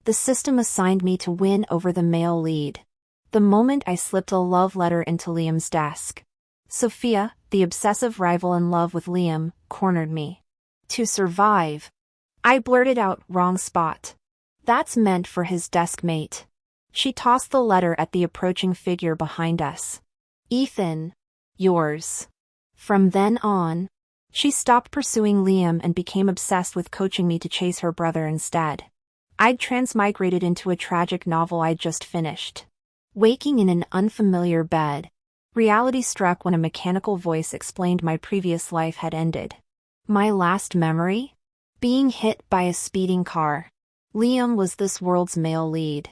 The system assigned me to win over the male lead. The moment I slipped a love letter into Liam's desk. Sophia, the obsessive rival in love with Liam, cornered me. To survive, I blurted out, "Wrong spot. That's meant for his desk mate." She tossed the letter at the approaching figure behind us. "Ethan. Yours." From then on, she stopped pursuing Liam and became obsessed with coaching me to chase her brother instead. I'd transmigrated into a tragic novel I'd just finished. Waking in an unfamiliar bed, reality struck when a mechanical voice explained my previous life had ended. My last memory? Being hit by a speeding car. Liam was this world's male lead.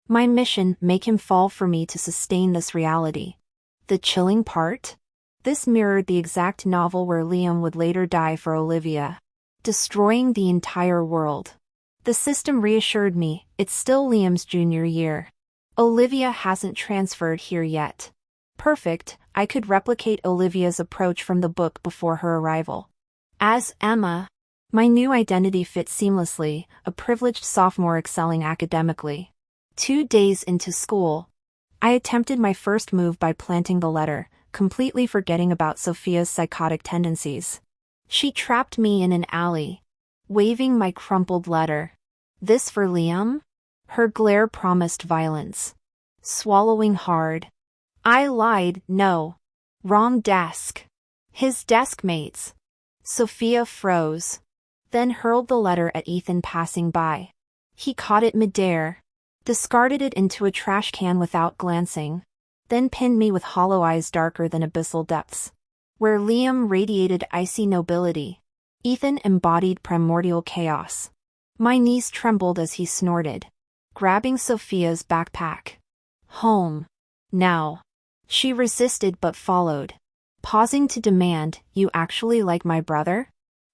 My mission, make him fall for me to sustain this reality. The chilling part? This mirrored the exact novel where Liam would later die for Olivia, destroying the entire world. The system reassured me, it's still Liam's junior year. Olivia hasn't transferred here yet. Perfect, I could replicate Olivia's approach from the book before her arrival. As Emma, my new identity fit seamlessly, a privileged sophomore excelling academically. 2 days into school, I attempted my first move by planting the letter, completely forgetting about Sophia's psychotic tendencies. She trapped me in an alley, waving my crumpled letter. "This for Liam?" Her glare promised violence. Swallowing hard, I lied, "No. Wrong desk. His desk mates." Sophia froze, then hurled the letter at Ethan passing by. He caught it midair, discarded it into a trash can without glancing, then pinned me with hollow eyes darker than abyssal depths. Where Liam radiated icy nobility, Ethan embodied primordial chaos. My knees trembled as he snorted, grabbing Sophia's backpack. "Home. Now." She resisted but followed, pausing to demand, "You actually like my brother?"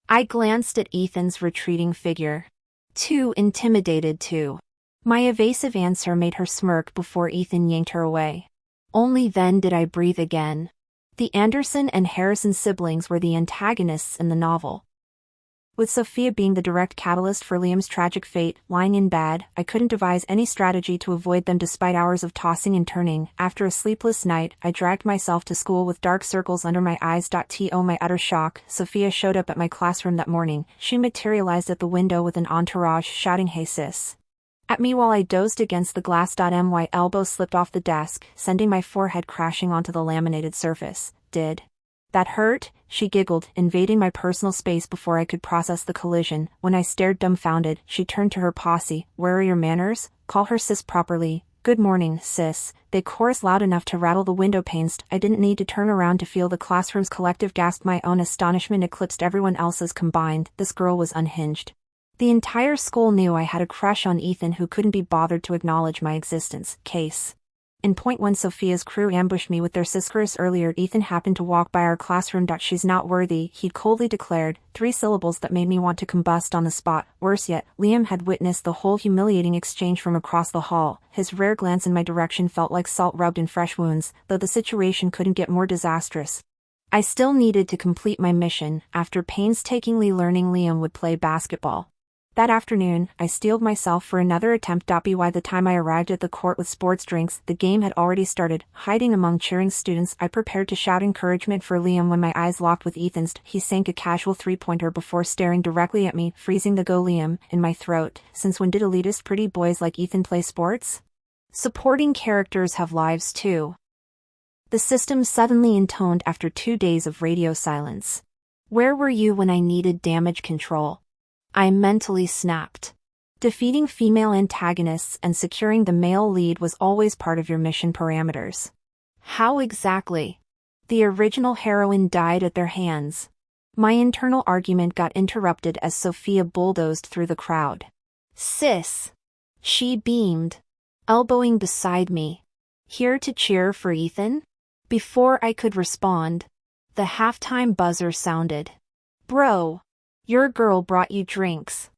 I glanced at Ethan's retreating figure. Too intimidated to. My evasive answer made her smirk before Ethan yanked her away. Only then did I breathe again. The Anderson and Harrison siblings were the antagonists in the novel, with Sophia being the direct catalyst for Liam's tragic fate. Lying in bed, I couldn't devise any strategy to avoid them despite hours of tossing and turning. After a sleepless night, I dragged myself to school with dark circles under my eyes. To my utter shock, Sophia showed up at my classroom that morning. She materialized at the window with an entourage shouting, "Hey sis!" at me while I dozed against the glass. My elbow slipped off the desk, sending my forehead crashing onto the laminated surface. "Did that hurt?" she giggled, invading my personal space before I could process the collision. When I stared dumbfounded, she turned to her posse. "Where are your manners? Call her sis properly." "Good morning, sis," they chorused loud enough to rattle the window panes. I didn't need to turn around to feel the classroom's collective gasp. My own astonishment eclipsed everyone else's combined. This girl was unhinged. The entire school knew I had a crush on Ethan, who couldn't be bothered to acknowledge my existence. Case in point, when Sophia's crew ambushed me with their siskerus earlier, Ethan happened to walk by our classroom. "She's not worthy," he'd coldly declared, 3 syllables that made me want to combust on the spot. Worse yet, Liam had witnessed the whole humiliating exchange from across the hall. His rare glance in my direction felt like salt rubbed in fresh wounds. Though the situation couldn't get more disastrous, I still needed to complete my mission. After painstakingly learning Liam would play basketball that afternoon, I steeled myself for another attempt. By the time I arrived at the court with sports drinks, the game had already started. Hiding among cheering students, I prepared to shout encouragement for Liam when my eyes locked with Ethan's. He sank a casual 3-pointer before staring directly at me, freezing the "Go Liam" in my throat. Since when did elitist pretty boys like Ethan play sports? Supporting characters have lives too. The system suddenly intoned after 2 days of radio silence. "Where were you when I needed damage control?" I mentally snapped. Defeating female antagonists and securing the male lead was always part of your mission parameters. How exactly? The original heroine died at their hands. My internal argument got interrupted as Sophia bulldozed through the crowd. "Sis!" she beamed, elbowing beside me. "Here to cheer for Ethan?" Before I could respond, the halftime buzzer sounded. "Bro, your girl brought you drinks."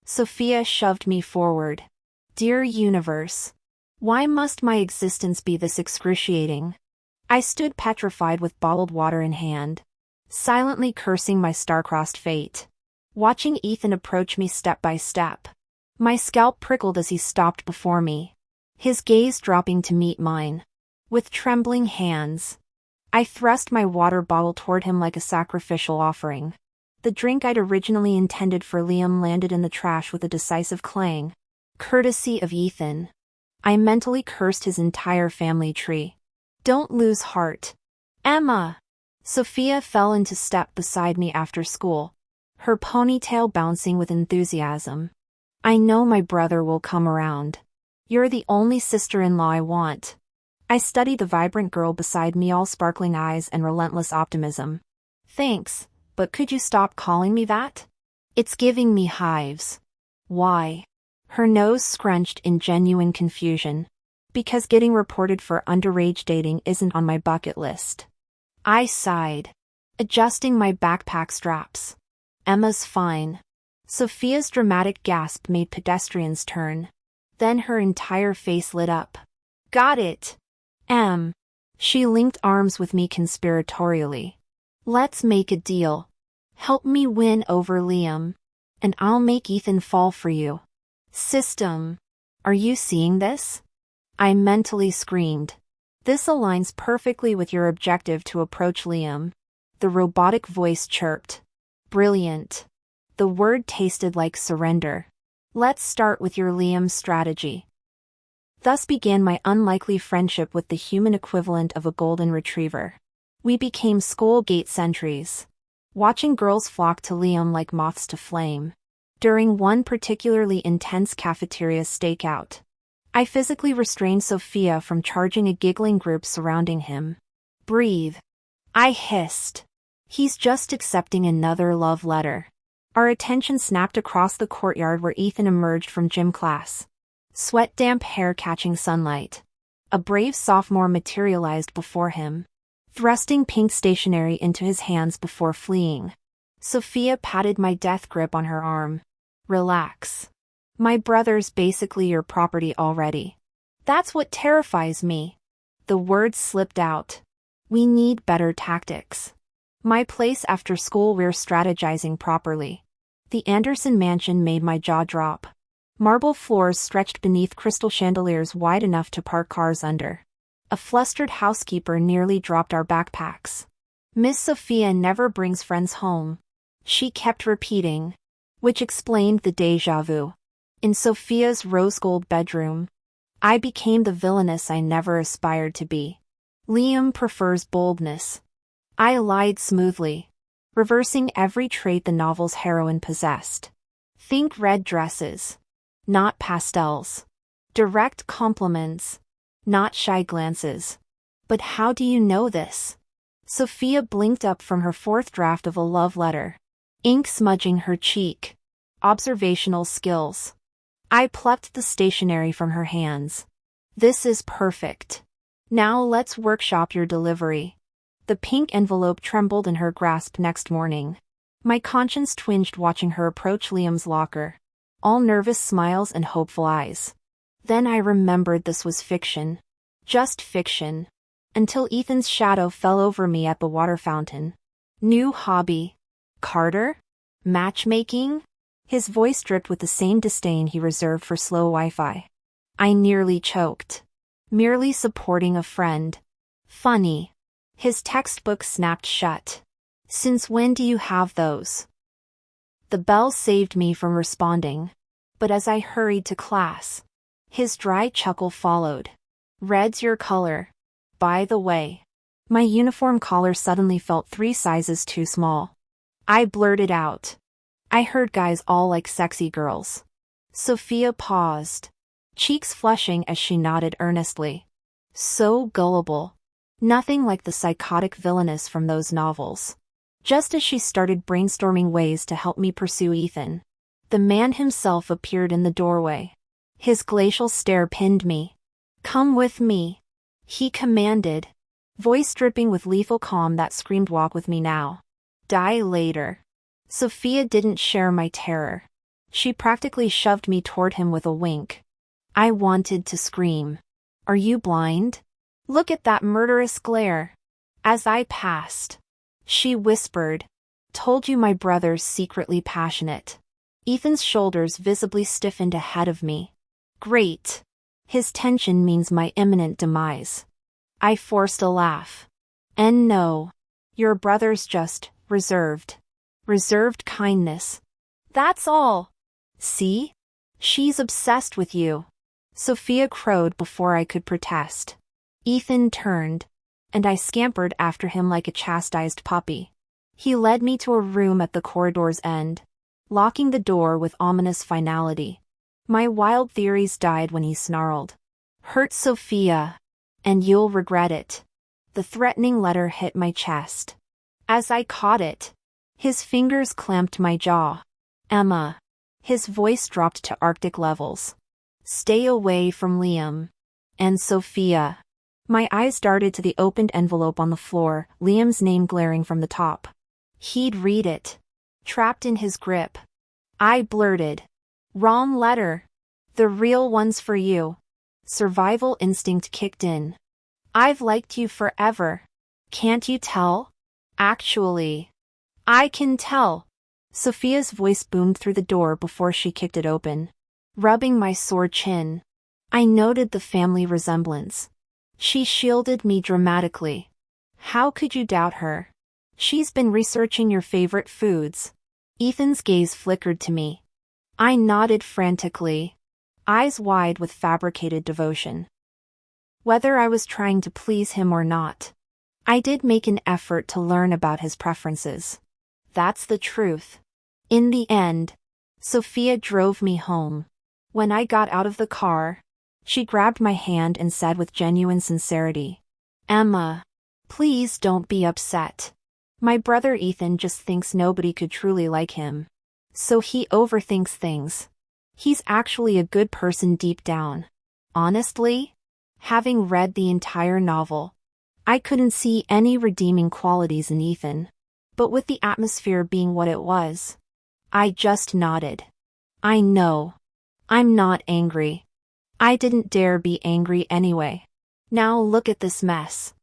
Sophia shoved me forward. Dear universe, why must my existence be this excruciating? I stood petrified with bottled water in hand, silently cursing my star-crossed fate, watching Ethan approach me step by step. My scalp prickled as he stopped before me, his gaze dropping to meet mine. With trembling hands, I thrust my water bottle toward him like a sacrificial offering. The drink I'd originally intended for Liam landed in the trash with a decisive clang. Courtesy of Ethan. I mentally cursed his entire family tree. Don't lose heart, Emma. Sophia fell into step beside me after school, her ponytail bouncing with enthusiasm. I know my brother will come around. You're the only sister-in-law I want. I studied the vibrant girl beside me, all sparkling eyes and relentless optimism. Thanks, but could you stop calling me that? It's giving me hives. Why? Her nose scrunched in genuine confusion. Because getting reported for underage dating isn't on my bucket list. I sighed, adjusting my backpack straps. Emma's fine. Sophia's dramatic gasp made pedestrians turn. Then her entire face lit up. Got it. She linked arms with me conspiratorially. Let's make a deal. Help me win over Liam, and I'll make Ethan fall for you. System. Are you seeing this? I mentally screamed. This aligns perfectly with your objective to approach Liam. The robotic voice chirped. Brilliant. The word tasted like surrender. Let's start with your Liam strategy. Thus began my unlikely friendship with the human equivalent of a golden retriever. We became school gate sentries, watching girls flock to Liam like moths to flame. During one particularly intense cafeteria stakeout, I physically restrained Sophia from charging a giggling group surrounding him. Breathe. I hissed. He's just accepting another love letter. Our attention snapped across the courtyard where Ethan emerged from gym class. Sweat-damp hair catching sunlight. A brave sophomore materialized before him, thrusting pink stationery into his hands before fleeing. Sophia patted my death grip on her arm. Relax. My brother's basically your property already. That's what terrifies me. The words slipped out. We need better tactics. My place after school, we're strategizing properly. The Anderson mansion made my jaw drop. Marble floors stretched beneath crystal chandeliers wide enough to park cars under. A flustered housekeeper nearly dropped our backpacks. Miss Sophia never brings friends home, she kept repeating, which explained the déjà vu. In Sophia's rose-gold bedroom, I became the villainess I never aspired to be. Liam prefers boldness. I lied smoothly, reversing every trait the novel's heroine possessed. Think red dresses, not pastels. Direct compliments, not shy glances. But how do you know this? Sophia blinked up from her fourth draft of a love letter, ink smudging her cheek. Observational skills. I plucked the stationery from her hands. This is perfect. Now let's workshop your delivery. The pink envelope trembled in her grasp next morning. My conscience twinged watching her approach Liam's locker, all nervous smiles and hopeful eyes. Then I remembered this was fiction. Just fiction. Until Ethan's shadow fell over me at the water fountain. New hobby. Carter? Matchmaking? His voice dripped with the same disdain he reserved for slow Wi-Fi. I nearly choked. Merely supporting a friend. Funny. His textbook snapped shut. Since when do you have those? The bell saved me from responding. But as I hurried to class, his dry chuckle followed. Red's your color. By the way. My uniform collar suddenly felt 3 sizes too small. I blurted out. I heard guys all like sexy girls. Sophia paused, cheeks flushing as she nodded earnestly. So gullible. Nothing like the psychotic villainess from those novels. Just as she started brainstorming ways to help me pursue Ethan, the man himself appeared in the doorway. His glacial stare pinned me. Come with me, he commanded, voice dripping with lethal calm that screamed walk with me now. Die later. Sophia didn't share my terror. She practically shoved me toward him with a wink. I wanted to scream. Are you blind? Look at that murderous glare. As I passed, she whispered. Told you my brother's secretly passionate. Ethan's shoulders visibly stiffened ahead of me. Great. His tension means my imminent demise. I forced a laugh. And no. Your brother's just reserved. Reserved kindness. That's all. See? She's obsessed with you. Sophia crowed before I could protest. Ethan turned, and I scampered after him like a chastised puppy. He led me to a room at the corridor's end, locking the door with ominous finality. My wild theories died when he snarled. Hurt Sophia, and you'll regret it. The threatening letter hit my chest. As I caught it, his fingers clamped my jaw. Emma. His voice dropped to Arctic levels. Stay away from Liam. And Sophia. My eyes darted to the opened envelope on the floor, Liam's name glaring from the top. He'd read it. Trapped in his grip. I blurted. Wrong letter. The real one's for you. Survival instinct kicked in. I've liked you forever. Can't you tell? Actually. I can tell. Sophia's voice boomed through the door before she kicked it open. Rubbing my sore chin. I noted the family resemblance. She shielded me dramatically. How could you doubt her? She's been researching your favorite foods. Ethan's gaze flickered to me. I nodded frantically, eyes wide with fabricated devotion. Whether I was trying to please him or not, I did make an effort to learn about his preferences. That's the truth. In the end, Sophia drove me home. When I got out of the car, she grabbed my hand and said with genuine sincerity, Emma, please don't be upset. My brother Ethan just thinks nobody could truly like him. So he overthinks things. He's actually a good person deep down. Honestly, having read the entire novel, I couldn't see any redeeming qualities in Ethan. But with the atmosphere being what it was, I just nodded. I know. I'm not angry. I didn't dare be angry anyway. Now look at this mess.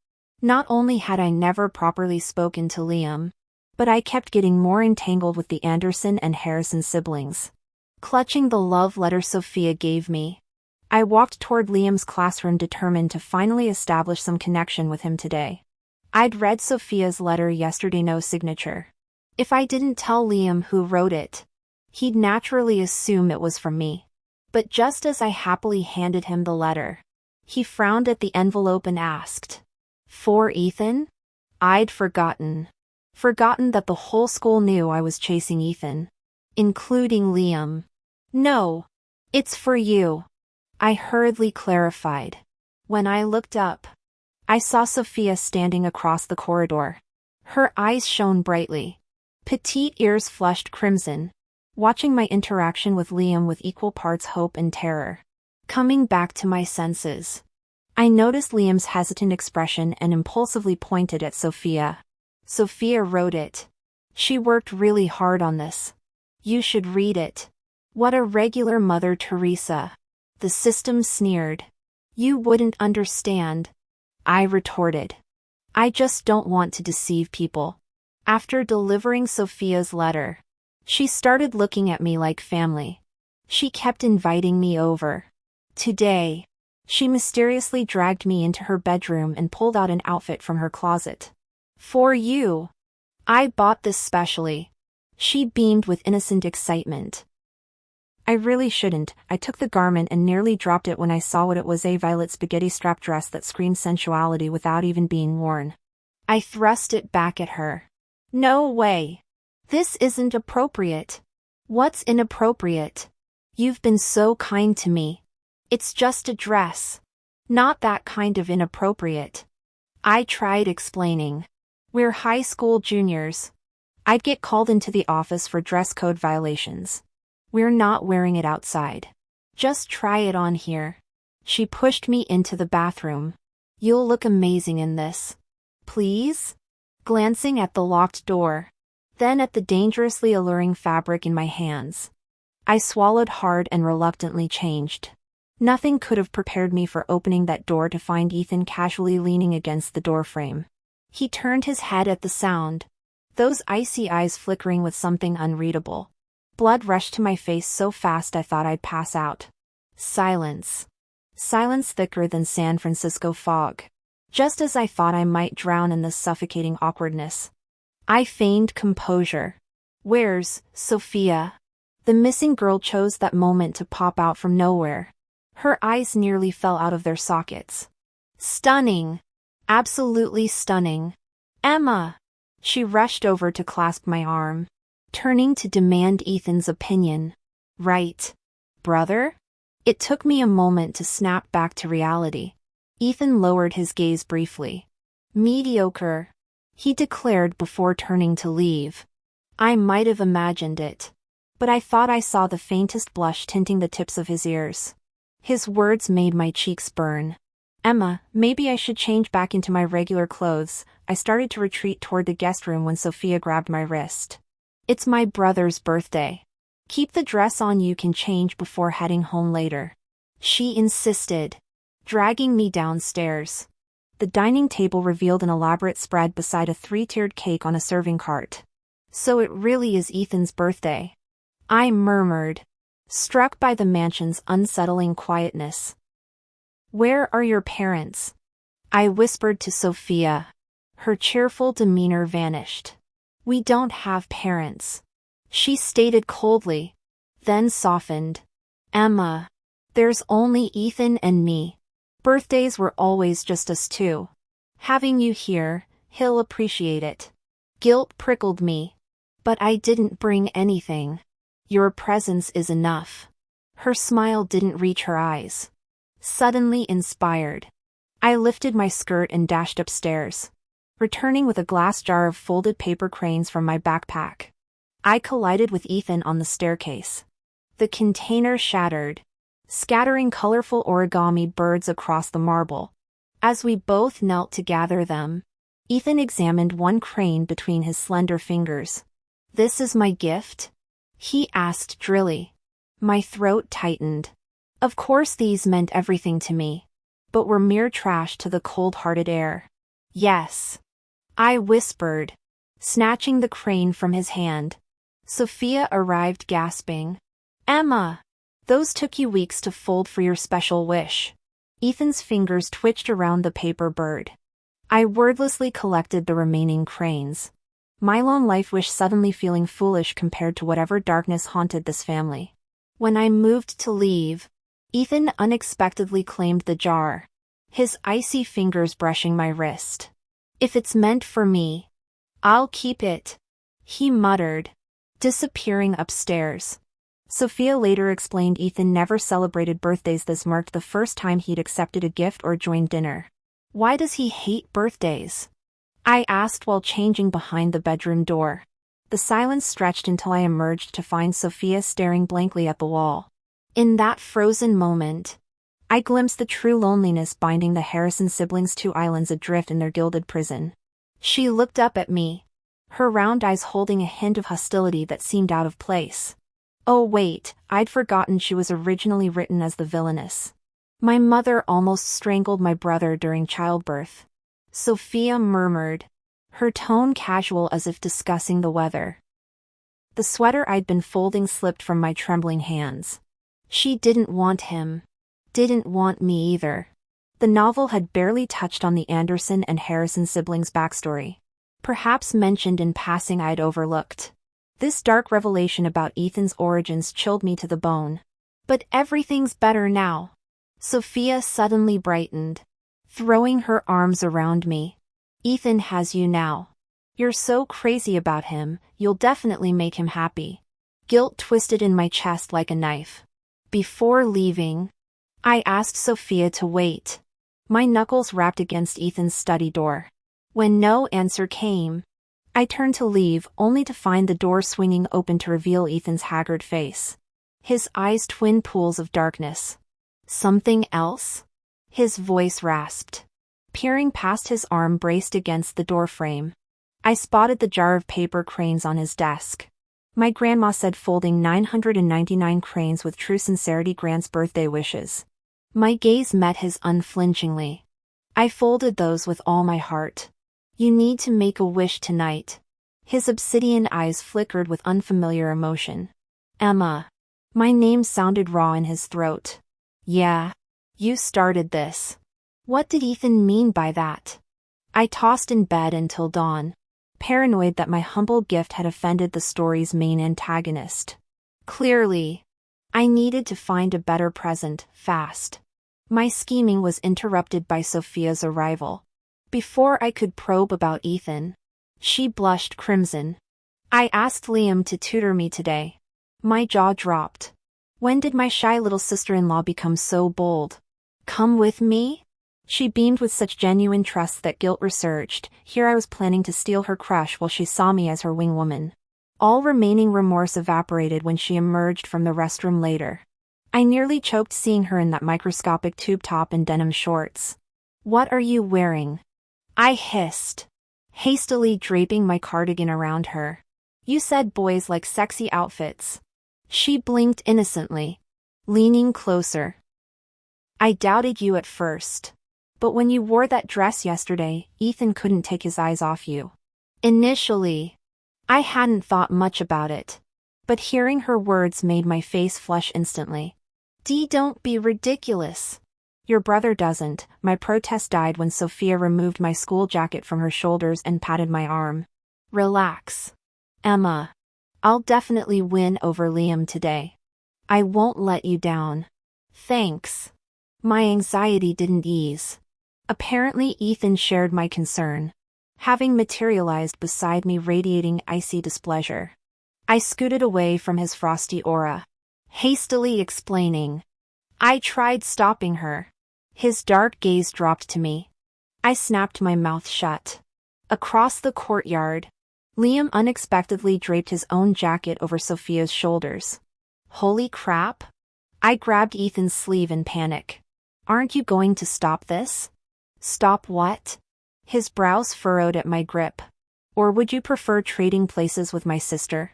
Not only had I never properly spoken to Liam, but I kept getting more entangled with the Anderson and Harrison siblings. Clutching the love letter Sophia gave me, I walked toward Liam's classroom determined to finally establish some connection with him today. I'd read Sophia's letter yesterday, no signature. If I didn't tell Liam who wrote it, he'd naturally assume it was from me. But just as I happily handed him the letter, he frowned at the envelope and asked, For Ethan? I'd forgotten. Forgotten that the whole school knew I was chasing Ethan. Including Liam. No. It's for you. I hurriedly clarified. When I looked up, I saw Sophia standing across the corridor. Her eyes shone brightly. Petite ears flushed crimson, watching my interaction with Liam with equal parts hope and terror. Coming back to my senses, I noticed Liam's hesitant expression and impulsively pointed at Sophia. Sophia wrote it. She worked really hard on this. You should read it. What a regular Mother Teresa. The system sneered. You wouldn't understand. I retorted. I just don't want to deceive people. After delivering Sophia's letter, she started looking at me like family. She kept inviting me over. Today, she mysteriously dragged me into her bedroom and pulled out an outfit from her closet. For you. I bought this specially. She beamed with innocent excitement. I really shouldn't. I took the garment and nearly dropped it when I saw what it was, a violet spaghetti strap dress that screamed sensuality without even being worn. I thrust it back at her. No way. This isn't appropriate. What's inappropriate? You've been so kind to me. It's just a dress. Not that kind of inappropriate. I tried explaining. We're high school juniors. I'd get called into the office for dress code violations. We're not wearing it outside. Just try it on here. She pushed me into the bathroom. You'll look amazing in this. Please? Glancing at the locked door, then at the dangerously alluring fabric in my hands. I swallowed hard and reluctantly changed. Nothing could have prepared me for opening that door to find Ethan casually leaning against the doorframe. He turned his head at the sound, those icy eyes flickering with something unreadable. Blood rushed to my face so fast I thought I'd pass out. Silence. Silence thicker than San Francisco fog. Just as I thought I might drown in this suffocating awkwardness. I feigned composure. "Where's Sophia?" The missing girl chose that moment to pop out from nowhere. Her eyes nearly fell out of their sockets. Stunning. Absolutely stunning. "Emma!" She rushed over to clasp my arm, turning to demand Ethan's opinion. "Right, brother?" It took me a moment to snap back to reality. Ethan lowered his gaze briefly. "Mediocre," he declared before turning to leave. I might have imagined it, but I thought I saw the faintest blush tinting the tips of his ears. His words made my cheeks burn. "Emma, maybe I should change back into my regular clothes." I started to retreat toward the guest room when Sophia grabbed my wrist. "It's my brother's birthday. Keep the dress on, you can change before heading home later," she insisted, dragging me downstairs. The dining table revealed an elaborate spread beside a 3-tiered cake on a serving cart. "So it really is Ethan's birthday," I murmured, struck by the mansion's unsettling quietness. "Where are your parents?" I whispered to Sophia. Her cheerful demeanor vanished. "We don't have parents," she stated coldly, then softened. "Emma, there's only Ethan and me. Birthdays were always just us two. Having you here, he'll appreciate it." Guilt prickled me. "But I didn't bring anything. Your presence is enough." Her smile didn't reach her eyes. Suddenly inspired, I lifted my skirt and dashed upstairs, returning with a glass jar of folded paper cranes from my backpack. I collided with Ethan on the staircase. The container shattered, scattering colorful origami birds across the marble. As we both knelt to gather them, Ethan examined one crane between his slender fingers. "This is my gift?" he asked drily. My throat tightened. Of course these meant everything to me, but were mere trash to the cold-hearted heir. "Yes," I whispered, snatching the crane from his hand. Sophia arrived gasping. "Emma, those took you weeks to fold for your special wish." Ethan's fingers twitched around the paper bird. I wordlessly collected the remaining cranes, my lone life wish suddenly feeling foolish compared to whatever darkness haunted this family. When I moved to leave, Ethan unexpectedly claimed the jar, his icy fingers brushing my wrist. "If it's meant for me, I'll keep it," he muttered, disappearing upstairs. Sophia later explained Ethan never celebrated birthdays. This marked the first time he'd accepted a gift or joined dinner. "Why does he hate birthdays?" I asked while changing behind the bedroom door. The silence stretched until I emerged to find Sophia staring blankly at the wall. In that frozen moment, I glimpsed the true loneliness binding the Harrison siblings, 2 islands adrift in their gilded prison. She looked up at me, her round eyes holding a hint of hostility that seemed out of place. Oh wait, I'd forgotten she was originally written as the villainess. "My mother almost strangled my brother during childbirth," Sophia murmured, her tone casual as if discussing the weather. The sweater I'd been folding slipped from my trembling hands. She didn't want him. Didn't want me either. The novel had barely touched on the Anderson and Harrison siblings' backstory. Perhaps mentioned in passing I'd overlooked. This dark revelation about Ethan's origins chilled me to the bone. "But everything's better now." Sophia suddenly brightened, throwing her arms around me. "Ethan has you now. You're so crazy about him, you'll definitely make him happy." Guilt twisted in my chest like a knife. Before leaving, I asked Sophia to wait. My knuckles rapped against Ethan's study door. When no answer came, I turned to leave only to find the door swinging open to reveal Ethan's haggard face. His eyes twin pools of darkness. "Something else?" His voice rasped. Peering past his arm braced against the doorframe, I spotted the jar of paper cranes on his desk. My grandma said folding 999 cranes with true sincerity grants birthday wishes. My gaze met his unflinchingly. "I folded those with all my heart. You need to make a wish tonight." His obsidian eyes flickered with unfamiliar emotion. Emma. My name sounded raw in his throat. Yeah. You started this. What did Ethan mean by that? I tossed in bed until dawn, paranoid that my humble gift had offended the story's main antagonist. Clearly, I needed to find a better present, fast. My scheming was interrupted by Sophia's arrival. Before I could probe about Ethan, she blushed crimson. I asked Liam to tutor me today. My jaw dropped. When did my shy little sister-in-law become so bold? Come with me? She beamed with such genuine trust that guilt resurged. Here I was planning to steal her crush while she saw me as her wing woman. All remaining remorse evaporated when she emerged from the restroom later. I nearly choked seeing her in that microscopic tube top and denim shorts. What are you wearing? I hissed, hastily draping my cardigan around her. You said boys like sexy outfits. She blinked innocently, leaning closer. I doubted you at first. But when you wore that dress yesterday, Ethan couldn't take his eyes off you. Initially, I hadn't thought much about it. But hearing her words made my face flush instantly. Don't be ridiculous. Your brother doesn't. My protest died when Sophia removed my school jacket from her shoulders and patted my arm. Relax, Emma. I'll definitely win over Liam today. I won't let you down. Thanks. My anxiety didn't ease. Apparently Ethan shared my concern, having materialized beside me radiating icy displeasure. I scooted away from his frosty aura, hastily explaining. I tried stopping her. His dark gaze dropped to me. I snapped my mouth shut. Across the courtyard, Liam unexpectedly draped his own jacket over Sophia's shoulders. Holy crap! I grabbed Ethan's sleeve in panic. Aren't you going to stop this? Stop what? His brows furrowed at my grip. Or would you prefer trading places with my sister?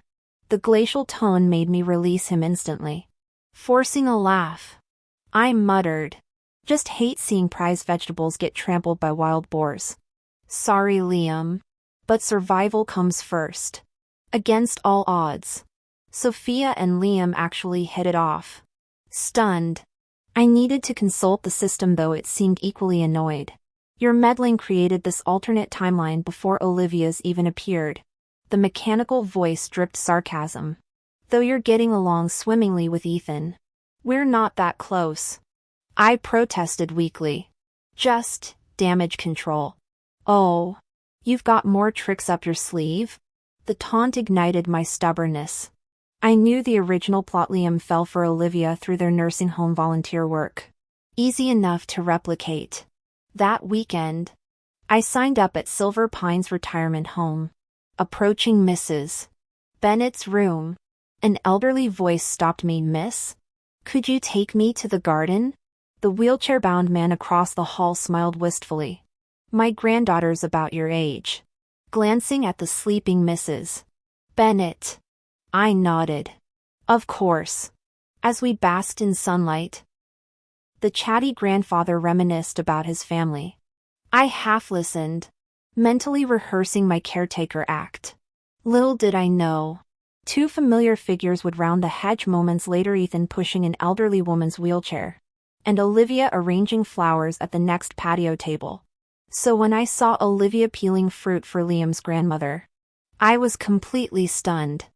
The glacial tone made me release him instantly, forcing a laugh. I muttered. Just hate seeing prize vegetables get trampled by wild boars. Sorry, Liam. But survival comes first. Against all odds, Sophia and Liam actually hit it off. Stunned, I needed to consult the system though it seemed equally annoyed. Your meddling created this alternate timeline before Olivia's even appeared. The mechanical voice dripped sarcasm. Though you're getting along swimmingly with Ethan, we're not that close. I protested weakly. Just damage control. Oh, you've got more tricks up your sleeve? The taunt ignited my stubbornness. I knew the original plot. Liam fell for Olivia through their nursing home volunteer work. Easy enough to replicate. That weekend, I signed up at Silver Pines retirement home. Approaching Mrs. Bennett's room, an elderly voice stopped me. Miss, could you take me to the garden? The wheelchair-bound man across the hall smiled wistfully. My granddaughter's about your age. Glancing at the sleeping Mrs. Bennett, I nodded. Of course. As we basked in sunlight, the chatty grandfather reminisced about his family. I half-listened, mentally rehearsing my caretaker act. Little did I know, two familiar figures would round the hedge moments later, Ethan pushing an elderly woman's wheelchair, and Olivia arranging flowers at the next patio table. So when I saw Olivia peeling fruit for Liam's grandmother, I was completely stunned.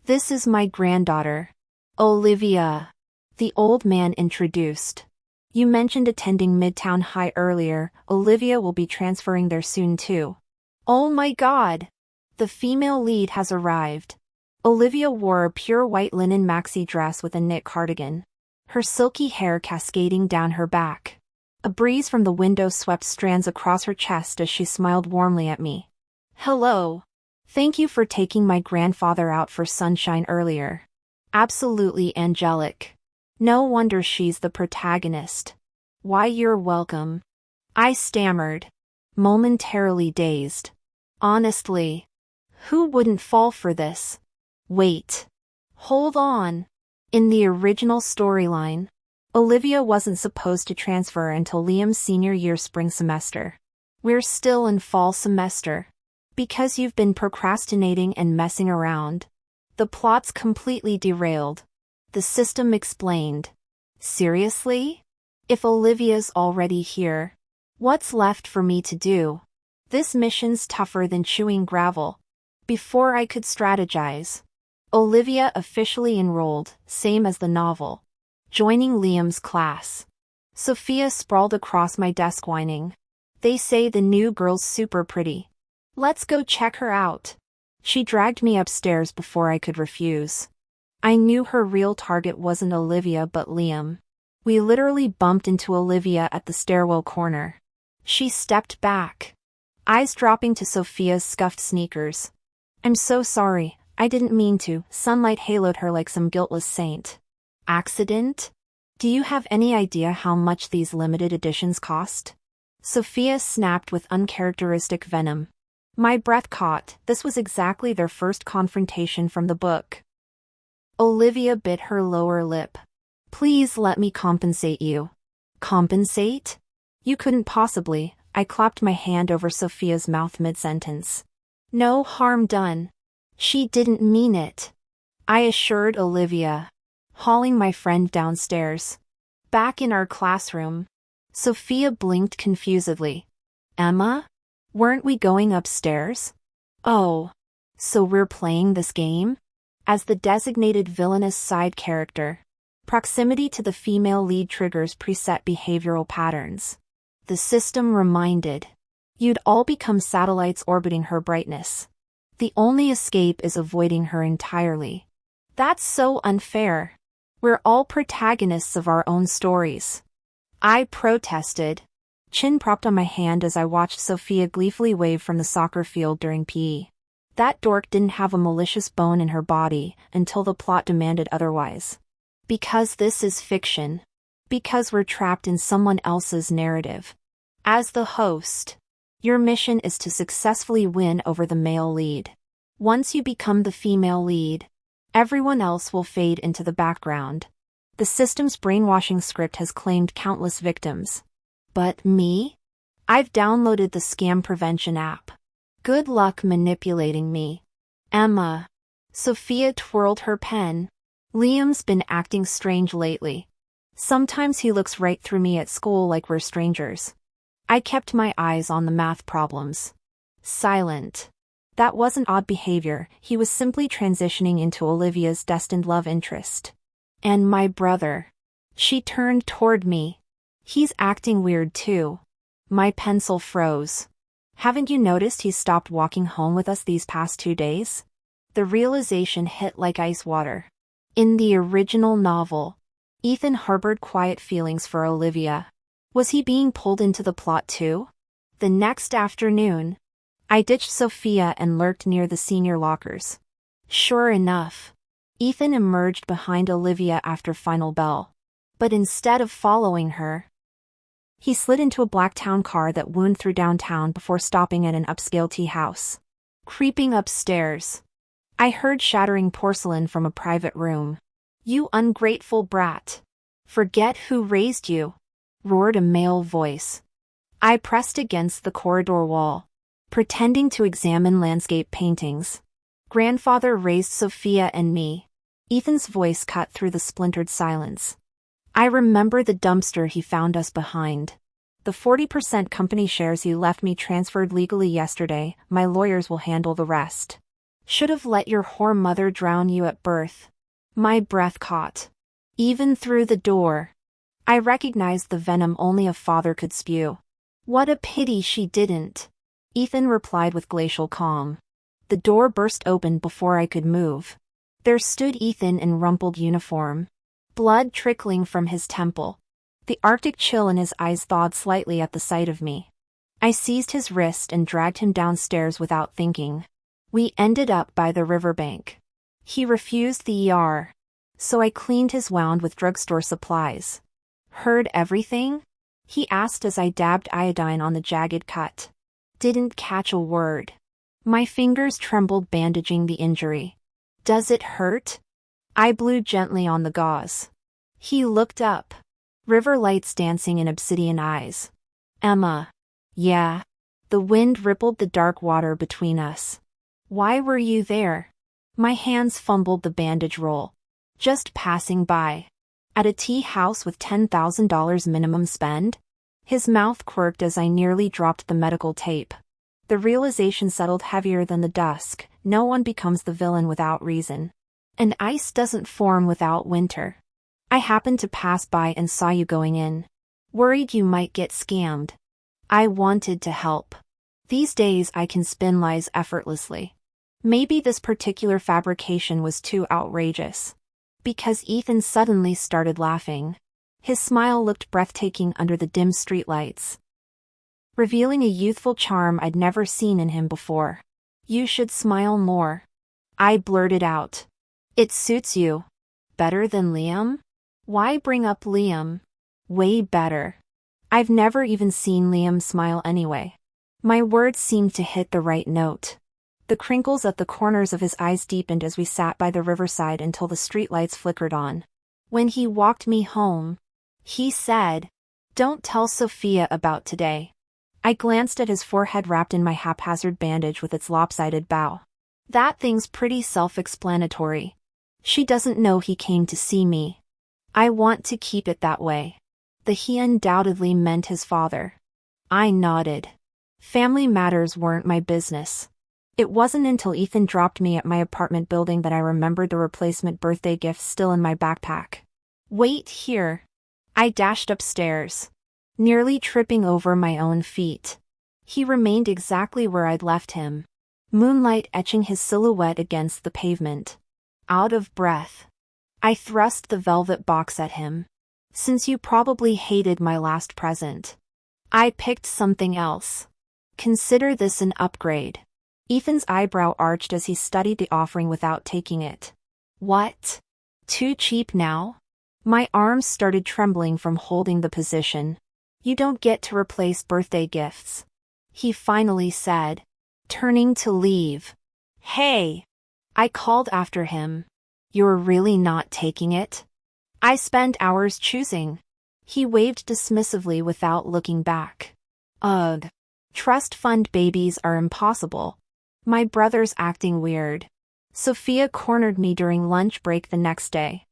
This is my granddaughter, Olivia, the old man introduced. You mentioned attending Midtown High earlier. Olivia will be transferring there soon too. Oh my God! The female lead has arrived. Olivia wore a pure white linen maxi dress with a knit cardigan, her silky hair cascading down her back. A breeze from the window swept strands across her chest as she smiled warmly at me. Hello. Thank you for taking my grandfather out for sunshine earlier. Absolutely angelic. No wonder she's the protagonist. Why, you're welcome. I stammered, momentarily dazed. Honestly, who wouldn't fall for this? Wait. Hold on. In the original storyline, Olivia wasn't supposed to transfer until Liam's senior year spring semester. We're still in fall semester. Because you've been procrastinating and messing around. The plot's completely derailed. The system explained. Seriously? If Olivia's already here, what's left for me to do? This mission's tougher than chewing gravel. Before I could strategize, Olivia officially enrolled, same as the novel, joining Liam's class. Sophia sprawled across my desk whining. They say the new girl's super pretty. Let's go check her out. She dragged me upstairs before I could refuse. I knew her real target wasn't Olivia but Liam. We literally bumped into Olivia at the stairwell corner. She stepped back, eyes dropping to Sophia's scuffed sneakers. I'm so sorry, I didn't mean to. Sunlight haloed her like some guiltless saint. Accident? Do you have any idea how much these limited editions cost? Sophia snapped with uncharacteristic venom. My breath caught. This was exactly their first confrontation from the book. Olivia bit her lower lip. Please let me compensate you. Compensate? You couldn't possibly. I clapped my hand over Sophia's mouth mid-sentence. No harm done. She didn't mean it, I assured Olivia, hauling my friend downstairs. Back in our classroom, Sophia blinked confusedly. Emma? Weren't we going upstairs? Oh. So we're playing this game? As the designated villainous side character, proximity to the female lead triggers preset behavioral patterns. The system reminded. You'd all become satellites orbiting her brightness. The only escape is avoiding her entirely. That's so unfair. We're all protagonists of our own stories. I protested, chin propped on my hand as I watched Sophia gleefully wave from the soccer field during PE. That dork didn't have a malicious bone in her body until the plot demanded otherwise. Because this is fiction. Because we're trapped in someone else's narrative. As the host, your mission is to successfully win over the male lead. Once you become the female lead, everyone else will fade into the background. The system's brainwashing script has claimed countless victims. But me? I've downloaded the scam prevention app. Good luck manipulating me. Emma. Sophia twirled her pen. Liam's been acting strange lately. Sometimes he looks right through me at school like we're strangers. I kept my eyes on the math problems. Silent. That wasn't odd behavior, he was simply transitioning into Olivia's destined love interest. And my brother. She turned toward me. He's acting weird too. My pencil froze. Haven't you noticed he's stopped walking home with us these past 2 days? The realization hit like ice water. In the original novel, Ethan harbored quiet feelings for Olivia. Was he being pulled into the plot too? The next afternoon, I ditched Sophia and lurked near the senior lockers. Sure enough, Ethan emerged behind Olivia after final bell. But instead of following her, he slid into a black town car that wound through downtown before stopping at an upscale tea house. Creeping upstairs, I heard shattering porcelain from a private room. You ungrateful brat. Forget who raised you, roared a male voice. I pressed against the corridor wall, pretending to examine landscape paintings. Grandfather raised Sophia and me. Ethan's voice cut through the splintered silence. I remember the dumpster he found us behind. The 40% company shares he left me transferred legally yesterday. My lawyers will handle the rest. Should have let your whore mother drown you at birth. My breath caught. Even through the door, I recognized the venom only a father could spew. What a pity she didn't, Ethan replied with glacial calm. The door burst open before I could move. There stood Ethan in rumpled uniform, blood trickling from his temple. The Arctic chill in his eyes thawed slightly at the sight of me. I seized his wrist and dragged him downstairs without thinking. We ended up by the riverbank. He refused the ER, so I cleaned his wound with drugstore supplies. Heard everything? He asked as I dabbed iodine on the jagged cut. Didn't catch a word. My fingers trembled bandaging the injury. Does it hurt? I blew gently on the gauze. He looked up. River lights dancing in obsidian eyes. Emma. Yeah. The wind rippled the dark water between us. Why were you there? My hands fumbled the bandage roll. Just passing by. At a tea house with $10,000 minimum spend? His mouth quirked as I nearly dropped the medical tape. The realization settled heavier than the dusk. No one becomes the villain without reason. And ice doesn't form without winter. I happened to pass by and saw you going in. Worried you might get scammed. I wanted to help. These days I can spin lies effortlessly. Maybe this particular fabrication was too outrageous. Because Ethan suddenly started laughing. His smile looked breathtaking under the dim streetlights, revealing a youthful charm I'd never seen in him before. You should smile more. I blurted out. It suits you. Better than Liam? Why bring up Liam? Way better. I've never even seen Liam smile anyway. My words seemed to hit the right note. The crinkles at the corners of his eyes deepened as we sat by the riverside until the streetlights flickered on. When he walked me home, he said, "Don't tell Sophia about today." I glanced at his forehead wrapped in my haphazard bandage with its lopsided bow. That thing's pretty self-explanatory. She doesn't know he came to see me. I want to keep it that way. The he undoubtedly meant his father. I nodded. Family matters weren't my business. It wasn't until Ethan dropped me at my apartment building that I remembered the replacement birthday gift still in my backpack. Wait here. I dashed upstairs, nearly tripping over my own feet. He remained exactly where I'd left him, moonlight etching his silhouette against the pavement. Out of breath, I thrust the velvet box at him. Since you probably hated my last present, I picked something else. Consider this an upgrade. Ethan's eyebrow arched as he studied the offering without taking it. What? Too cheap now? My arms started trembling from holding the position. You don't get to replace birthday gifts, he finally said, turning to leave. Hey! I called after him. You're really not taking it? I spent hours choosing. He waved dismissively without looking back. Ugh. Trust fund babies are impossible. My brother's acting weird. Sophia cornered me during lunch break the next day.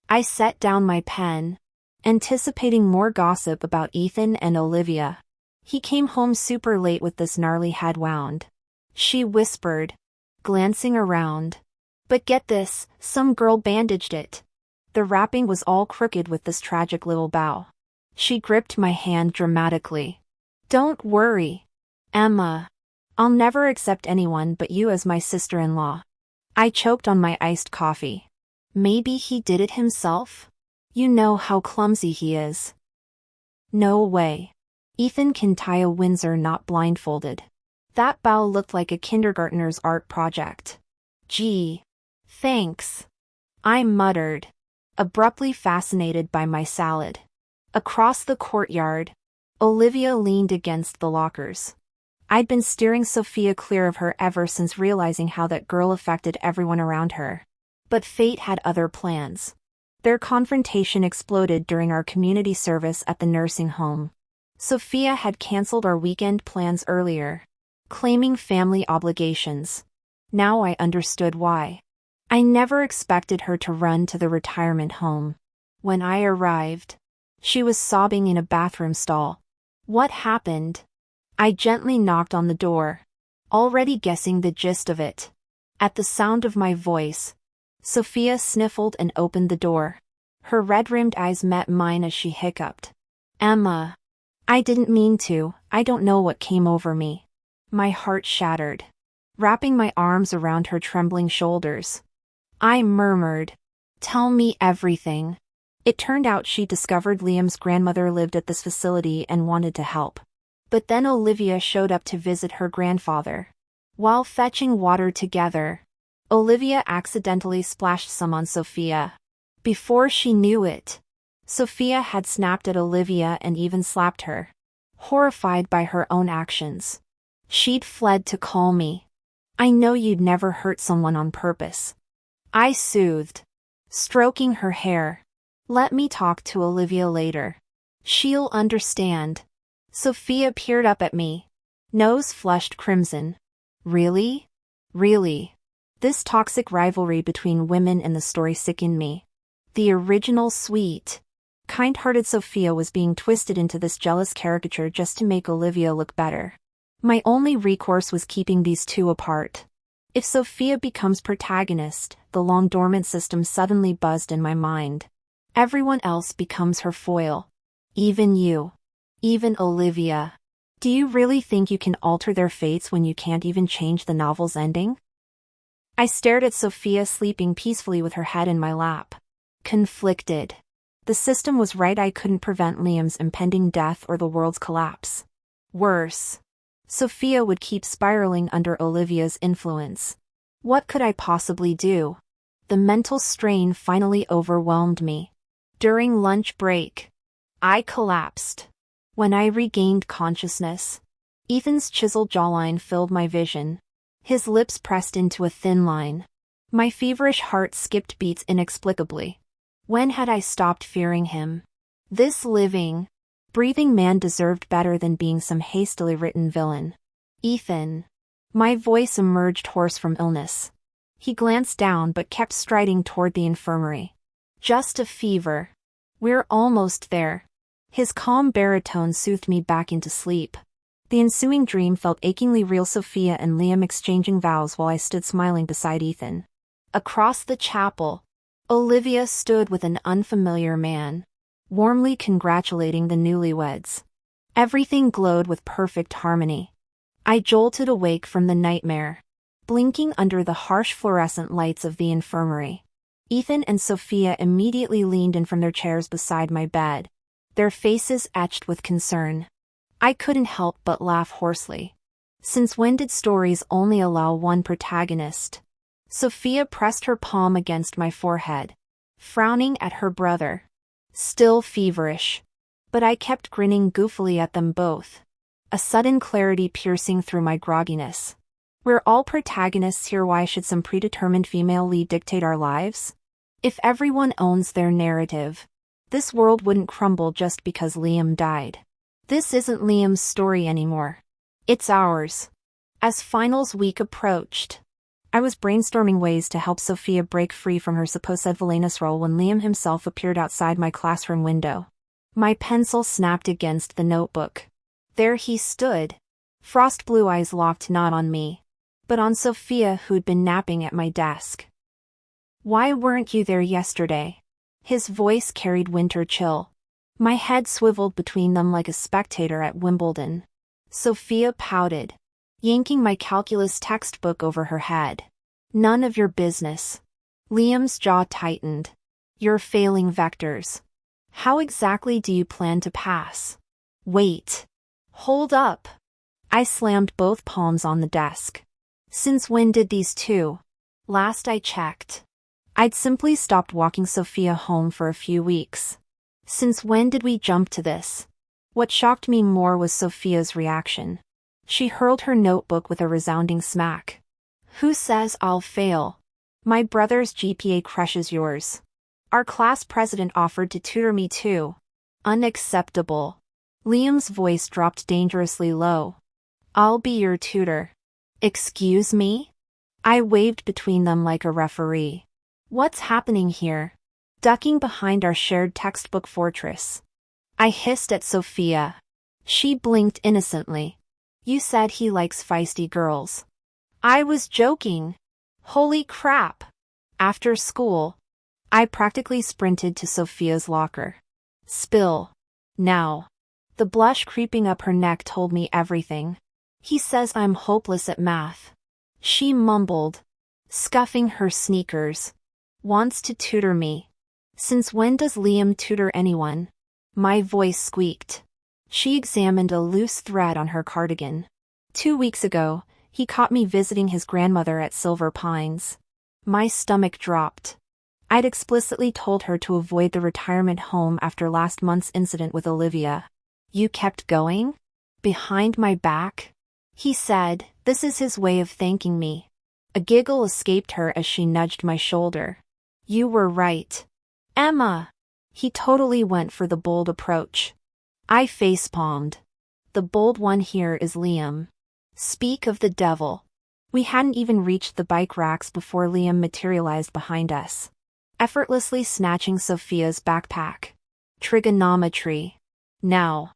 I set down my pen, anticipating more gossip about Ethan and Olivia. He came home super late with this gnarly head wound. She whispered, glancing around. But get this, some girl bandaged it. The wrapping was all crooked with this tragic little bow. She gripped my hand dramatically. Don't worry, Emma. I'll never accept anyone but you as my sister-in-law. I choked on my iced coffee. Maybe he did it himself? You know how clumsy he is. No way. Ethan can tie a Windsor not blindfolded. That bow looked like a kindergartner's art project. Gee. Thanks. I muttered, abruptly fascinated by my salad. Across the courtyard, Olivia leaned against the lockers. I'd been steering Sophia clear of her ever since realizing how that girl affected everyone around her. But fate had other plans. Their confrontation exploded during our community service at the nursing home. Sophia had canceled our weekend plans earlier, claiming family obligations. Now I understood why. I never expected her to run to the retirement home. When I arrived, she was sobbing in a bathroom stall. What happened? I gently knocked on the door, already guessing the gist of it. At the sound of my voice, Sophia sniffled and opened the door. Her red-rimmed eyes met mine as she hiccuped. Emma. I didn't mean to. I don't know what came over me. My heart shattered, wrapping my arms around her trembling shoulders. I murmured, "Tell me everything." It turned out she discovered Liam's grandmother lived at this facility and wanted to help. But then Olivia showed up to visit her grandfather. While fetching water together, Olivia accidentally splashed some on Sophia. Before she knew it, Sophia had snapped at Olivia and even slapped her. Horrified by her own actions, she'd fled to call me. I know you'd never hurt someone on purpose, I soothed, stroking her hair. Let me talk to Olivia later. She'll understand. Sophia peered up at me, nose flushed crimson. Really? Really? This toxic rivalry between women in the story sickened me. The original sweet, kind-hearted Sophia was being twisted into this jealous caricature just to make Olivia look better. My only recourse was keeping these two apart. If Sophia becomes protagonist, the long-dormant system suddenly buzzed in my mind. Everyone else becomes her foil. Even you. Even Olivia. Do you really think you can alter their fates when you can't even change the novel's ending? I stared at Sophia sleeping peacefully with her head in my lap. Conflicted. The system was right, I couldn't prevent Liam's impending death or the world's collapse. Worse. Sophia would keep spiraling under Olivia's influence. What could I possibly do? The mental strain finally overwhelmed me. During lunch break, I collapsed. When I regained consciousness, Ethan's chiseled jawline filled my vision. His lips pressed into a thin line. My feverish heart skipped beats inexplicably. When had I stopped fearing him? This living, breathing man deserved better than being some hastily written villain. Ethan. My voice emerged hoarse from illness. He glanced down but kept striding toward the infirmary. Just a fever. We're almost there. His calm baritone soothed me back into sleep. The ensuing dream felt achingly real, Sophia and Liam exchanging vows while I stood smiling beside Ethan. Across the chapel, Olivia stood with an unfamiliar man, warmly congratulating the newlyweds. Everything glowed with perfect harmony. I jolted awake from the nightmare, blinking under the harsh fluorescent lights of the infirmary. Ethan and Sophia immediately leaned in from their chairs beside my bed, their faces etched with concern. I couldn't help but laugh hoarsely. Since when did stories only allow one protagonist? Sophia pressed her palm against my forehead, frowning at her brother. Still feverish. But I kept grinning goofily at them both, a sudden clarity piercing through my grogginess. We're all protagonists here. Why should some predetermined female lead dictate our lives? If everyone owns their narrative, this world wouldn't crumble just because Liam died. This isn't Liam's story anymore. It's ours. As finals week approached, I was brainstorming ways to help Sophia break free from her supposed villainous role when Liam himself appeared outside my classroom window. My pencil snapped against the notebook. There he stood, frost blue eyes locked not on me, but on Sophia, who'd been napping at my desk. Why weren't you there yesterday? His voice carried winter chill. My head swiveled between them like a spectator at Wimbledon. Sophia pouted, yanking my calculus textbook over her head. None of your business. Liam's jaw tightened. You're failing vectors. How exactly do you plan to pass? Wait. Hold up. I slammed both palms on the desk. Since when did these two? Last I checked, I'd simply stopped walking Sophia home for a few weeks. Since when did we jump to this? What shocked me more was Sophia's reaction. She hurled her notebook with a resounding smack. Who says I'll fail? My brother's GPA crushes yours. Our class president offered to tutor me too. Unacceptable. Liam's voice dropped dangerously low. I'll be your tutor. Excuse me? I waved between them like a referee. What's happening here? Ducking behind our shared textbook fortress, I hissed at Sophia. She blinked innocently. You said he likes feisty girls. I was joking. Holy crap. After school, I practically sprinted to Sophia's locker. Spill. Now. The blush creeping up her neck told me everything. He says I'm hopeless at math. She mumbled, scuffing her sneakers. Wants to tutor me. Since when does Liam tutor anyone? My voice squeaked. She examined a loose thread on her cardigan. 2 weeks ago, he caught me visiting his grandmother at Silver Pines. My stomach dropped. I'd explicitly told her to avoid the retirement home after last month's incident with Olivia. You kept going? Behind my back? He said, this is his way of thanking me. A giggle escaped her as she nudged my shoulder. You were right. Emma! He totally went for the bold approach. I facepalmed. The bold one here is Liam. Speak of the devil. We hadn't even reached the bike racks before Liam materialized behind us, effortlessly snatching Sophia's backpack. Trigonometry. Now.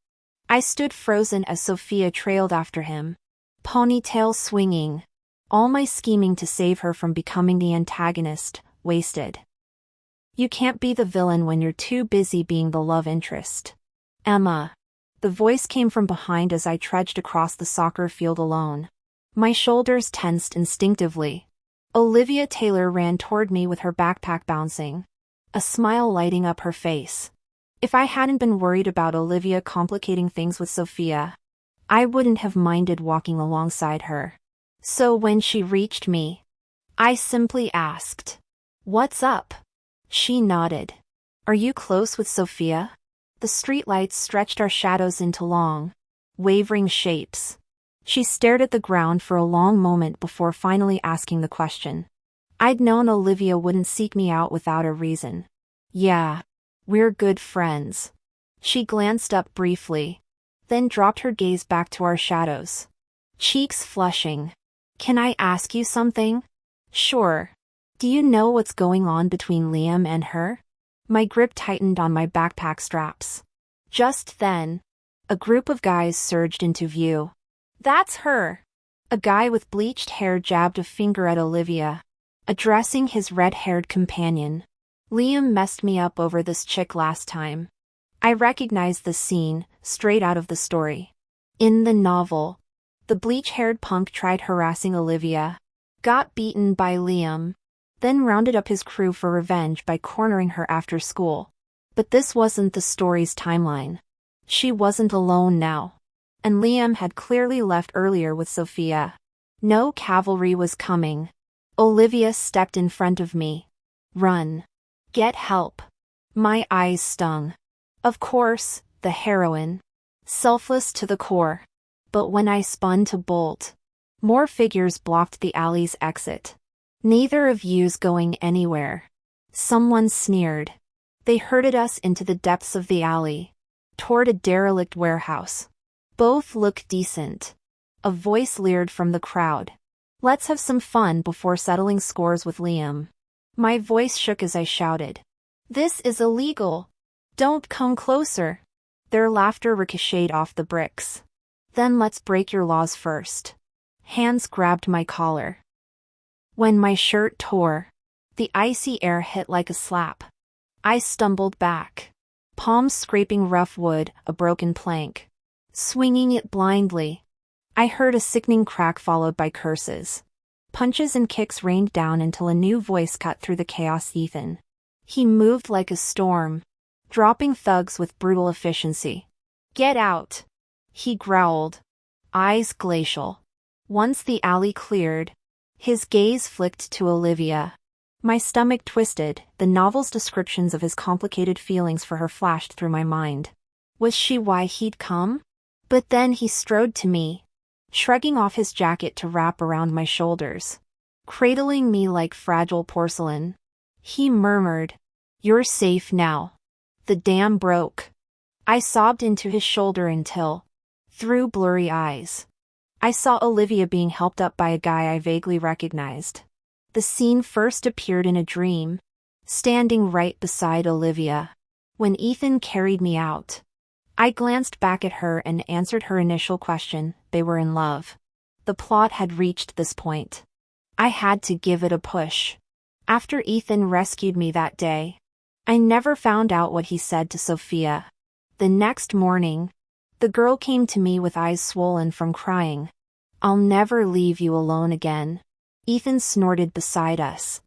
I stood frozen as Sophia trailed after him, ponytail swinging. All my scheming to save her from becoming the antagonist, wasted. You can't be the villain when you're too busy being the love interest. Emma. The voice came from behind as I trudged across the soccer field alone. My shoulders tensed instinctively. Olivia Taylor ran toward me with her backpack bouncing, a smile lighting up her face. If I hadn't been worried about Olivia complicating things with Sophia, I wouldn't have minded walking alongside her. So when she reached me, I simply asked, "What's up?" She nodded. "Are you close with Sophia?" The streetlights stretched our shadows into long, wavering shapes. She stared at the ground for a long moment before finally asking the question. I'd known Olivia wouldn't seek me out without a reason. "Yeah, we're good friends." She glanced up briefly, then dropped her gaze back to our shadows, cheeks flushing. "Can I ask you something?" "Sure. Do you know what's going on between Liam and her?" My grip tightened on my backpack straps. Just then, a group of guys surged into view. "That's her!" A guy with bleached hair jabbed a finger at Olivia, addressing his red-haired companion. "Liam messed me up over this chick last time." I recognized the scene, straight out of the story. In the novel, the bleach-haired punk tried harassing Olivia, got beaten by Liam, then rounded up his crew for revenge by cornering her after school. But this wasn't the story's timeline. She wasn't alone now. And Liam had clearly left earlier with Sophia. No cavalry was coming. Olivia stepped in front of me. "Run. Get help." My eyes stung. Of course, the heroine. Selfless to the core. But when I spun to bolt, more figures blocked the alley's exit. "Neither of you's going anywhere." Someone sneered. They herded us into the depths of the alley, toward a derelict warehouse. "Both look decent." A voice leered from the crowd. "Let's have some fun before settling scores with Liam." My voice shook as I shouted, "This is illegal. Don't come closer." Their laughter ricocheted off the bricks. "Then let's break your laws first." Hands grabbed my collar. When my shirt tore, the icy air hit like a slap. I stumbled back, palms scraping rough wood, a broken plank. Swinging it blindly. I heard a sickening crack followed by curses. Punches and kicks rained down until a new voice cut through the chaos. "Ethan." He moved like a storm, dropping thugs with brutal efficiency. "Get out," he growled, eyes glacial. Once the alley cleared, his gaze flicked to Olivia. My stomach twisted, the novel's descriptions of his complicated feelings for her flashed through my mind. Was she why he'd come? But then he strode to me, shrugging off his jacket to wrap around my shoulders, cradling me like fragile porcelain. He murmured, "You're safe now. The dam broke." I sobbed into his shoulder until, through blurry eyes, I saw Olivia being helped up by a guy I vaguely recognized. The scene first appeared in a dream, standing right beside Olivia. When Ethan carried me out, I glanced back at her and answered her initial question. They were in love. The plot had reached this point. I had to give it a push. After Ethan rescued me that day, I never found out what he said to Sophia. The next morning, the girl came to me with eyes swollen from crying. "I'll never leave you alone again." Ethan snorted beside us,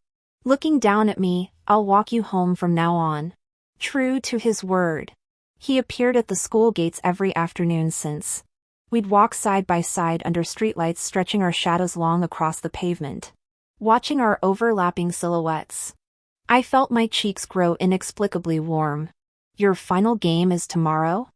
looking down at me. "I'll walk you home from now on." True to his word, he appeared at the school gates every afternoon since. We'd walk side by side under streetlights, stretching our shadows long across the pavement, watching our overlapping silhouettes. I felt my cheeks grow inexplicably warm. "Your final game is tomorrow?"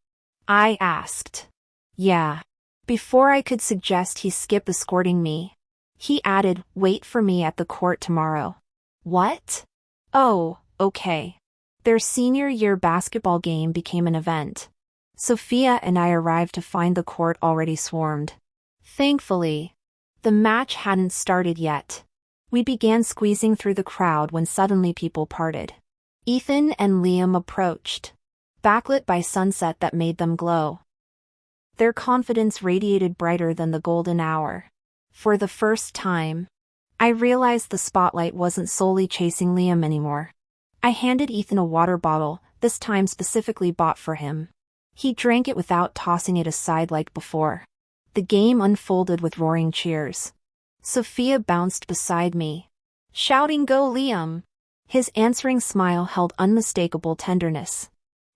I asked. "Yeah." Before I could suggest he skip escorting me, he added, "Wait for me at the court tomorrow." What? Oh, okay. Their senior year basketball game became an event. Sophia and I arrived to find the court already swarmed. Thankfully, The match hadn't started yet. We began squeezing through the crowd when suddenly people parted. Ethan and Liam approached, backlit by sunset that made them glow. Their confidence radiated brighter than the golden hour. For the first time, I realized the spotlight wasn't solely chasing Liam anymore. I handed Ethan a water bottle, this time specifically bought for him. He drank it without tossing it aside like before. The game unfolded with roaring cheers. Sophia bounced beside me, shouting, "Go Liam!" His answering smile held unmistakable tenderness.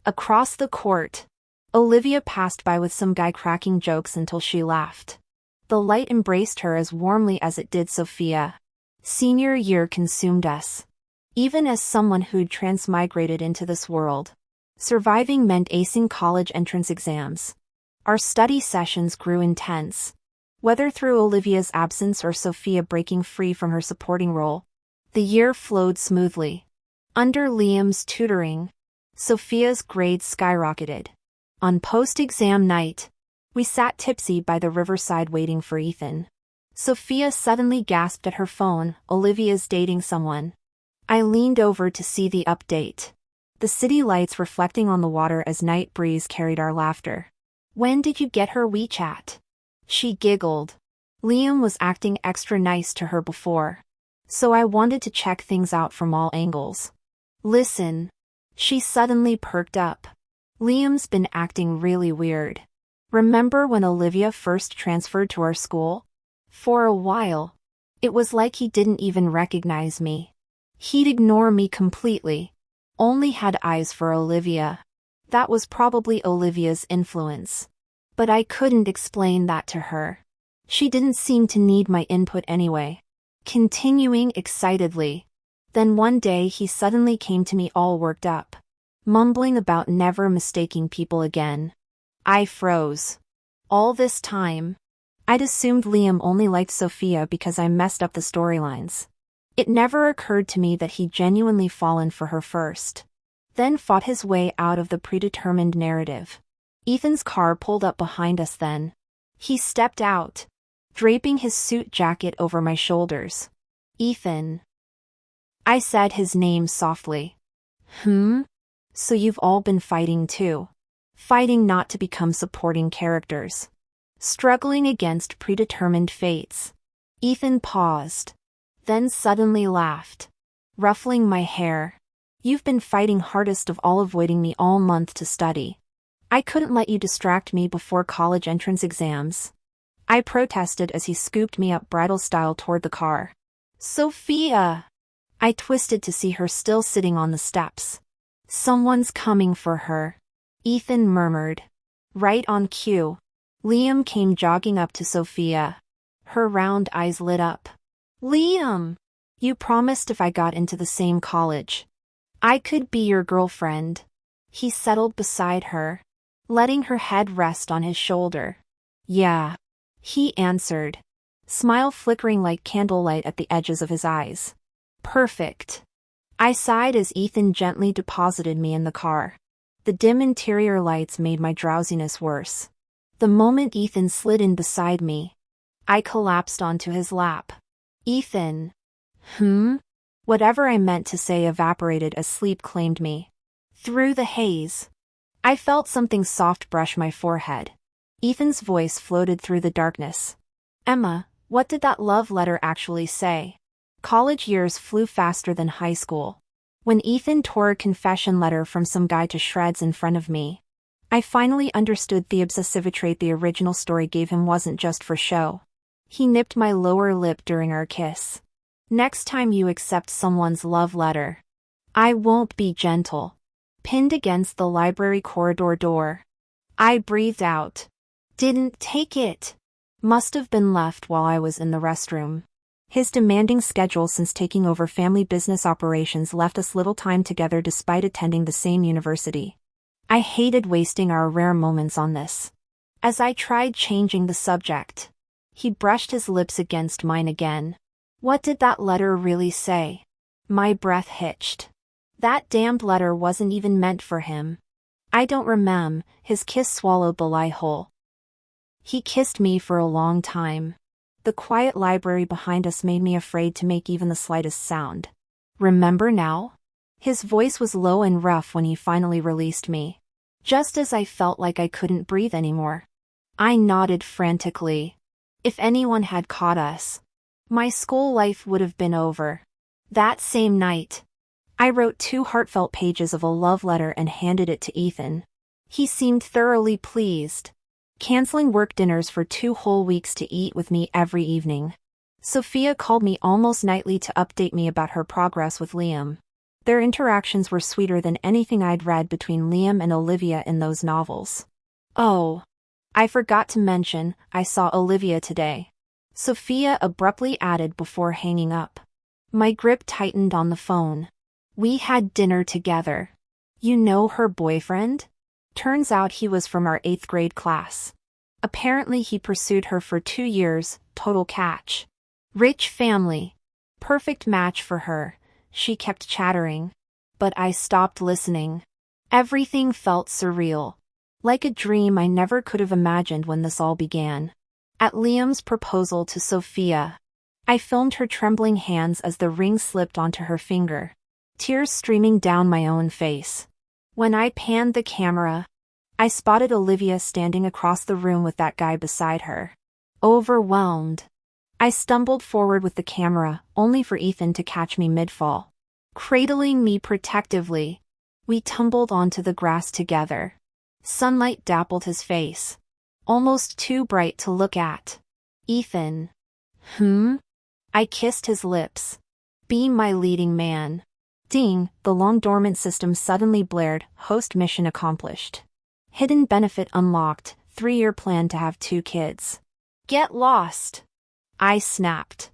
Across the court, Olivia passed by with some guy cracking jokes until she laughed. The light embraced her as warmly as it did Sophia. Senior year consumed us. Even as someone who'd transmigrated into this world, surviving meant acing college entrance exams. Our study sessions grew intense. Whether through Olivia's absence or Sophia breaking free from her supporting role, the year flowed smoothly. Under Liam's tutoring, Sophia's grades skyrocketed. On post-exam night, we sat tipsy by the riverside waiting for Ethan. Sophia suddenly gasped at her phone, "Olivia's dating someone." I leaned over to see the update. The city lights reflecting on the water as night breeze carried our laughter. "When did you get her WeChat?" She giggled. Liam was acting extra nice to her before, so I wanted to check things out from all angles. "Listen." She suddenly perked up. "Liam's been acting really weird. Remember when Olivia first transferred to our school? For a while, it was like he didn't even recognize me. He'd ignore me completely. Only had eyes for Olivia. That was probably Olivia's influence. But I couldn't explain that to her. She didn't seem to need my input anyway." Continuing excitedly. "Then one day he suddenly came to me all worked up, mumbling about never mistaking people again." I froze. All this time, I'd assumed Liam only liked Sophia because I messed up the storylines. It never occurred to me that he'd genuinely fallen for her first, then fought his way out of the predetermined narrative. Ethan's car pulled up behind us then. He stepped out, draping his suit jacket over my shoulders. "Ethan." I said his name softly. So you've all been fighting too. Fighting not to become supporting characters. Struggling against predetermined fates." Ethan paused, then suddenly laughed, ruffling my hair. "You've been fighting hardest of all, avoiding me all month to study. I couldn't let you distract me before college entrance exams." I protested as he scooped me up bridal style toward the car. "Sophia!" I twisted to see her still sitting on the steps. "Someone's coming for her," Ethan murmured. Right on cue, Liam came jogging up to Sophia. Her round eyes lit up. "Liam! You promised if I got into the same college, I could be your girlfriend." He settled beside her, letting her head rest on his shoulder. "Yeah," he answered, smile flickering like candlelight at the edges of his eyes. "Perfect." I sighed as Ethan gently deposited me in the car. The dim interior lights made my drowsiness worse. The moment Ethan slid in beside me, I collapsed onto his lap. "Ethan." Whatever I meant to say evaporated as sleep claimed me. Through the haze, I felt something soft brush my forehead. Ethan's voice floated through the darkness. "Emma, what did that love letter actually say?" College years flew faster than high school. When Ethan tore a confession letter from some guy to shreds in front of me, I finally understood the obsessive trait the original story gave him wasn't just for show. He nipped my lower lip during our kiss. "Next time you accept someone's love letter, I won't be gentle." Pinned against the library corridor door, I breathed out. "Didn't take it." Must have been left while I was in the restroom. His demanding schedule since taking over family business operations left us little time together despite attending the same university. I hated wasting our rare moments on this. As I tried changing the subject, he brushed his lips against mine again. "What did that letter really say?" My breath hitched. That damned letter wasn't even meant for him. "I don't remem." His kiss swallowed the lie whole. He kissed me for a long time. The quiet library behind us made me afraid to make even the slightest sound. Remember now? His voice was low and rough when he finally released me, just as I felt like I couldn't breathe anymore. I nodded frantically. If anyone had caught us, my school life would have been over. That same night, I wrote 2 heartfelt pages of a love letter and handed it to Ethan. He seemed thoroughly pleased, canceling work dinners for 2 whole weeks to eat with me every evening. Sophia called me almost nightly to update me about her progress with Liam. Their interactions were sweeter than anything I'd read between Liam and Olivia in those novels. Oh, I forgot to mention, I saw Olivia today, Sophia abruptly added before hanging up. My grip tightened on the phone. We had dinner together. You know her boyfriend? Turns out he was from our 8th grade class. Apparently he pursued her for 2 years, total catch. Rich family. Perfect match for her, she kept chattering. But I stopped listening. Everything felt surreal. Like a dream I never could have imagined when this all began. At Liam's proposal to Sophia, I filmed her trembling hands as the ring slipped onto her finger, tears streaming down my own face. When I panned the camera, I spotted Olivia standing across the room with that guy beside her. Overwhelmed, I stumbled forward with the camera, only for Ethan to catch me mid-fall. Cradling me protectively, we tumbled onto the grass together. Sunlight dappled his face, almost too bright to look at. Ethan. I kissed his lips. Be my leading man. Ding, the long-dormant system suddenly blared, host mission accomplished. Hidden benefit unlocked, 3-year plan to have 2 kids. Get lost! I snapped.